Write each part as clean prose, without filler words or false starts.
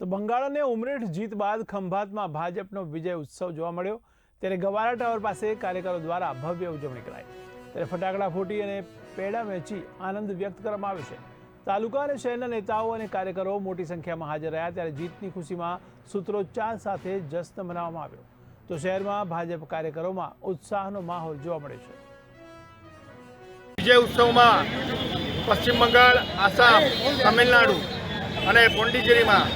તો બંગાળ અને ઉમરેઠ જીત બાદ ખંભાતમાં ભાજપનો વિજય ઉત્સવ જોવા મળ્યો। ત્યારે ગવારા ટાવર પાસે કાર્યકરો દ્વારા ભવ્ય ઉજવણી કરાઈ। ત્યારે ફટાકડા ફૂટી અને પેડા વેચી આનંદ વ્યક્ત કરવામાં આવ્યો છે। તાલુકા અને શહેરના નેતાઓ અને કાર્યકરો મોટી સંખ્યામાં હાજર રહ્યા। ત્યારે જીતની ખુશીમાં સૂત્રોચ્ચાર સાથે જશ્ન મનાવવામાં આવ્યો। તો શહેરમાં ભાજપ કાર્યકરોમાં ઉત્સાહનો માહોલ જોવા મળ્યો છે। વિજય ઉત્સવમાં પશ્ચિમ બંગાળ, આસામ, તમિલનાડુ અને પોંડિચેરીમાં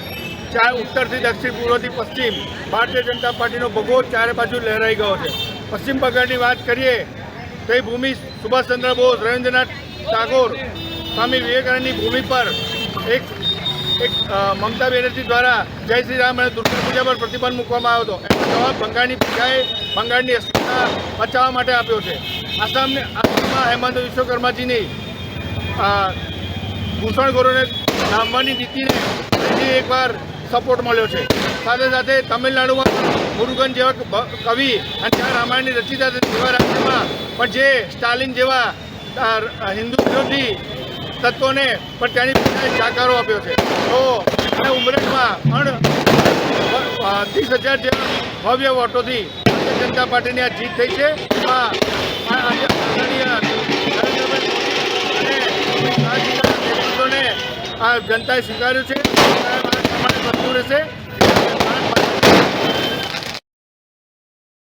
उत्तरથી દક્ષિણ, પૂર્વથી પશ્ચિમ ભારતીય જનતા પાર્ટીનો ભગવો ચારે બાજુ લહેરાઈ ગયો છે। પશ્ચિમ બંગાળની વાત કરીએ તો એ ભૂમિ સુભાષચંદ્ર બોઝ, રવિન્દ્રનાથ ટાગોર, સ્વામી વિવેકાનંદની ભૂમિ પર એક મમતા બેનર્જી દ્વારા જય શ્રી રામ અને દુર્ગા પૂજા પર પ્રતિબંધ મૂકવામાં આવ્યો હતો। એનો જવાબ બંગાળની પ્રજાએ બંગાળની અસ્મિતા બચાવવા માટે આપ્યો છે। આસામમાં હેમંત વિશ્વકર્માજીની ઘૂસણખોરોને ડામવાની નીતિને ફરીથી એકવાર સપોર્ટ મળ્યો છે। સાથે સાથે તમિલનાડુમાં મુરુગન જેવા કવિ અને ત્યાં રામાયણની રચિતા તેવા રાજ્યમાં પણ જે સ્ટાલિન જેવા હિન્દુ વિરોધી તત્વોને પણ ત્યાંની પ્રજાએ જાકારો આપ્યો છે। તો અને ઉમરેઠમાં પણ 30,000 જેવા ભવ્ય વોટોથી ભારતીય જનતા પાર્ટીની આ જીત થઈ છે। એમાં આદરણીય નરેન્દ્રભાઈ મોદી અને અમિત શાહજીના નેતૃત્વને આ જનતાએ સ્વીકાર્યું છે। બનતું રહેશે।